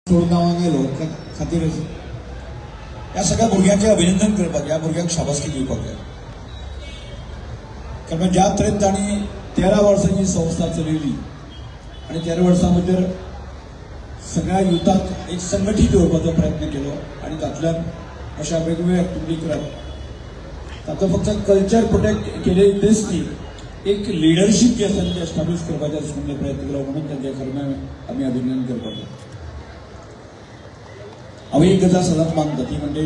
सोडून गेलो खातीर ह्या सगळ्या भुरग्यांचे अभिनंदन करपाक, ह्या भुरग्यांक शाबासकी दिवपाक जाय. कारण ज्या तरेन तांणी 13 वर्सांची संस्था चलयली आनी 13 वर्सां भितर सगळ्या युथाक एक संघटीत दवरपाचो प्रयत्न केलो आनी तातूंतल्यान अशा वेगवेगळ्या एक्टिविटी करप. तातूंत फक्त कल्चर प्रोटेक्ट केले इतलेंच न्ही, एक लिडरशीप जी आसा ती एस्टाब्लीश करपाचो आसले प्रयत्न केलो. म्हणून तांचे खरें आमी अभिनंदन करपाक जाय. हांव एक गजाल सदांच मानता ती म्हणजे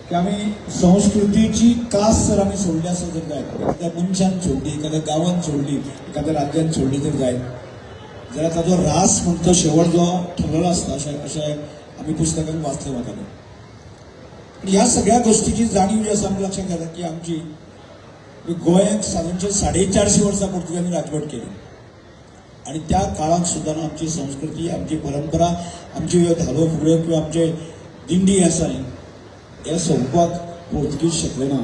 की आमी संस्कृतीची कास जर आमी सोडली आसत जर जायत, एखाद्या मनशान सोडली, एखाद्या गांवांत सोडली, एखाद्या राज्यात सोडली जर जायत, जाल्यार ताजो रास म्हणटा तो शेवट जो ठरलेलो आसता अशें आमी पुस्तकांत वाचलें वतालें. ह्या सगळ्या गोष्टीची जाणीव जी आसा आमकां लक्षांत येता की आमची गोंयांत सादारणशे 450 वर्सां पुर्तुगेजांनी राजवट केली आणि त्या काळात सुद्धा आमची संस्कृती, आमची परंपरा, आमची धालो फुगड्यो किंवा आमचे दिंडी आसा हे सोंपपाक पोर्तुगीज शकले ना.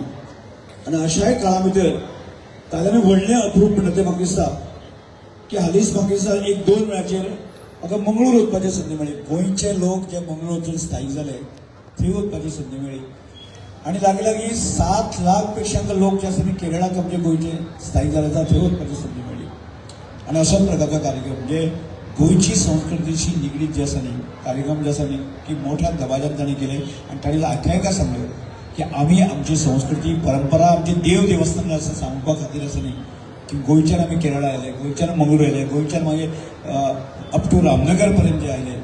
आणि अशाय काळा भितर ताल्याने व्हडलें अप्रूप म्हणटा तें म्हाका दिसता की हालींच म्हाका दिसता 1-2 वेळाचेर म्हाका मंगळूर वचपाची संदी मेळ्ळी. गोंयचे लोक जे मंगळूर वचून स्थायीक जाले थंय वचपाची संदी मेळ्ळी आणि लागीं 7 लाख पेक्षा लोक जे आसा ती केरळाक आमचे गोंयचे स्थायीक जाले आसा थंय वचपाची संदी मेळ्ळी. आणि अशाच प्रकारचा कार्यक्रम म्हणजे गोंयची संस्कृतीशी निगडीत जे आसा न्ही कार्यक्रम जे आसा न्ही की मोठ्या दबाज्यान तांणी केले आणि तांणी आख्यायिका सांगल्यो की आमी आमची संस्कृती परंपरा आमचे देव देवस्थान आसा सांगपा खातीर आसा न्ही की गोंयच्यान आमी केरळा आयले, गोंयच्यान मंगळूर आयले, गोंयच्यान मागीर अप टू रामनगर पर्यंत जे आयले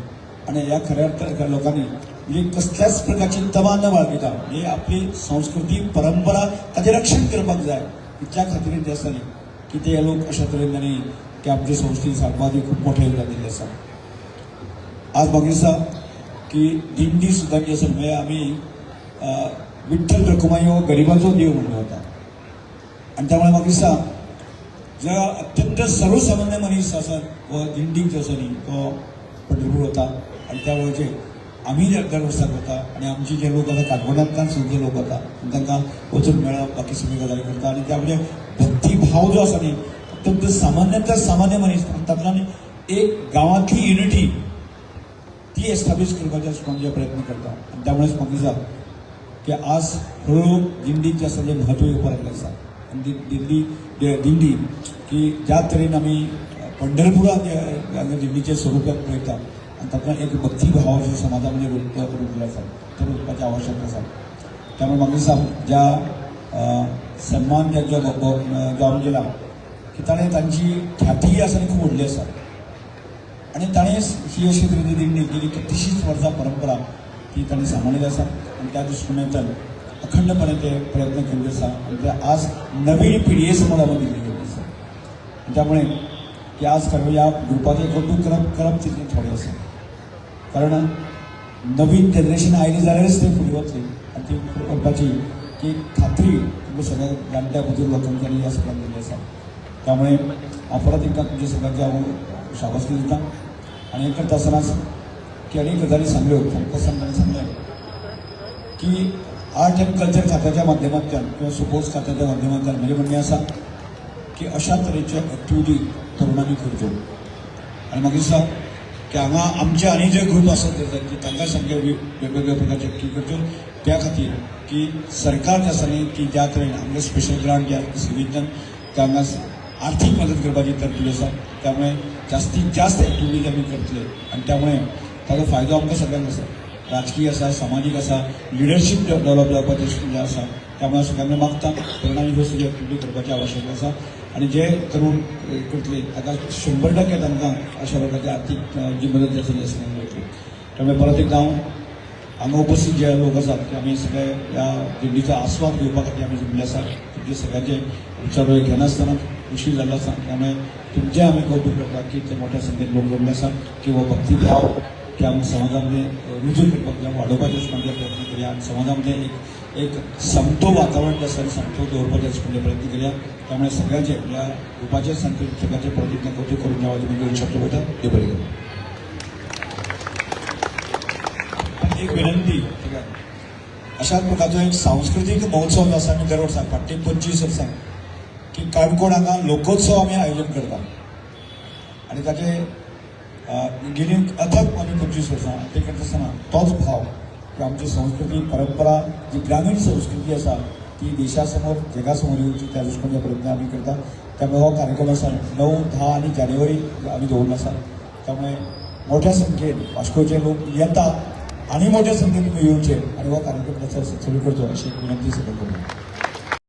आणि ह्या खऱ्या लोकांनी म्हणजे कसल्याच प्रकारची तमा न बाळगिता म्हणजे आपली संस्कृती परंपरा ताचें रक्षण करपाक जाय त्या खातीर जे आसा न्ही की ते लोक अशा तरेन तांणी की आमची संस्कृती सांगपाक खूप मोठे योगदान दिल्लें आसा. आज म्हाका दिसता की दिंडी सुद्दां जी आसा म्हणजे आमी विठ्ठल रखुमाई हो गरिबाचो देव म्हणलो वता आणि त्यामुळे म्हाका दिसता जो अत्यंत सर्वसामान्य मनीस आसा हो दिंडीक जो आसा न्ही तो पंढरपूर वता आणि त्या वेळाचेर आमी दर वर्साक वता आणि आमचे जे लोक आसा काणकोणांतल्यान सुद्दां लोक वता तांकां वचून मेळप बाकी सगळी गजाली करता आणि त्या म्हणजे भक्तीभाव जो आसा न्ही अत्यंत सामान्यांतल्या सामान्य मनीस तातूंतल्यान एक गांवांतली युनिटी ती एस्टाब्लीश करपाचो म्हणजे प्रयत्न करता. आणि त्यामुळेच म्हाका दिसता की आज हळूहळू दिंडी जे आसा तें म्हत्व येवपाक लागलें आसा आणि दिंडी की ज्या तरेन आमी पंढरपुरांत दिंडीचें स्वरूप पळयता आणि तातूंत एक भक्तीभाव जो समाजा मध्ये रुजलो आसा तो रुजपाची आवश्यकता आसा. त्यामुळे म्हाका दिसता ज्या सन्मान जो जावन गेला की ताणें तांची ख्याती आसा ती खूब व्हडली आसा आणि ताणें ही अशी तरेची दिंडी गेली 33 वर्सां परंपरा ती ताणें सांबाळिल्ली आसा आणि त्या दृश्टिकोनांतल्यान अखंडपणे ते प्रयत्न केल्ले आसा आणि ते आज नवीन पिळये समोर आमी दिल्ली गेल्ली आसा. त्यामुळे की आज खरें ह्या ग्रुपाचें कौतुक करप तितलें थोडें आसा कारण नवीन जनरेशन आयली जाल्यारच ते फुडें वतली आनी ती फुडें करपाची की खात्री तुमकां सगळ्या जाणट्या बुजूर्ग लोकांच्यांनी ह्या सगळ्यांक दिल्ली आसा. त्यामुळे हांव परत एकदा तुमच्या सगळ्यांची हांव शाबासकी दिता आणि हे करता आसतनाच की अनेक गजाली सांगल्यो तांकां सांगलें की आर्ट एंड कल्चर खात्याच्या माध्यमांतल्यान किंवा स्पोर्ट्स खात्याच्या माध्यमांतल्यान म्हजें म्हणणें आसा की अशा तरेच्यो एक्टिविटी तरुणांनी करच्यो आनी म्हाका दिसता की हांगा आमचे आनी जे ग्रूप आसत की तांकां सामके वेगवेगळ्या प्रकारचे एक्टिविटी करच्यो त्या खातीर की सरकार जे आसा न्ही की ज्या तरेन आमगे स्पेशल ग्रांट ज्या सुविधान तांकां आर्थीक मदत करपाची तरतूद आसा. त्यामुळे जास्तीत जास्त एक्टिविटीज आमी करतले आणि त्यामुळे ताचो फायदो आमकां सगळ्यांक आसा, राजकीय आसा, सामाजीक आसा, लिडरशीप डेव्हलप जावपाचें जे आसा. त्यामुळे सगळ्यांना मागता तरुणांनी ह्यो सगळ्यो एक्टिविटी करपाची आवश्यकता आसा आणि जे तरुण करतले ताका 100% तांकां अशा प्रकारची आर्थीक जी मदत जी आसा ती सगळ्यांक मेळटली. त्यामुळे परत एकदा हांगा उपस्थित जे लोक आसात ते आमी सगळे ह्या दिंडीचो आस्वाद घेवपा खातीर आमी जमले आसा. तुमचे सगळ्यांचे विचार घेनासतना उशीर जाल्लो आसा. त्यामुळे तुमचे आमी कौतुक करता की ते मोठ्या संख्येन लोक जमले आसा किंवा भक्तीभाव की आमी समाजामध्ये रुजू करपाक जाय वाडोवपाचे म्हणजे प्रयत्न केल्या आणि समाजामध्ये एक समतोल वातावरण जे आसा समतोल दवरपाचे म्हणजे प्रयत्न केल्या. त्यामुळे सगळ्यांचे ह्या ग्रुपाचे सगळ्यांचे प्रतिज्ञा कौतुक करून घ्यावाचे म्हणजे शब्द होता ते बरे करा. एक विनंती अशाच प्रकारचो एक सांस्कृतिक महोत्सव आसा आमी दर वर्साक फाटलीं 25 वर्सां की काणकोण हांगा लोकोत्सव आमी आयोजन करता आणि ताचे गेली अथक आणि 25 वर्सां ते करता आसतना तोच भाव की आमची संस्कृती परंपरा जी ग्रामीण संस्कृती आसा ती देशा समोर जगा समोर येवची त्या दृश्टीने प्रयत्न आम्ही करता. त्यामुळे हो कार्यक्रम आसा 9, 10 आणि जानेवारी आम्ही दवरला आसा. त्यामुळे मोठ्या संख्येन वास्कोचे लोक येतात आणि मोठ्या संख्येन तुम्ही येवचे आणि हो कार्यक्रम त्याचा सगळी करतो अशी विनंती सगळं करतो.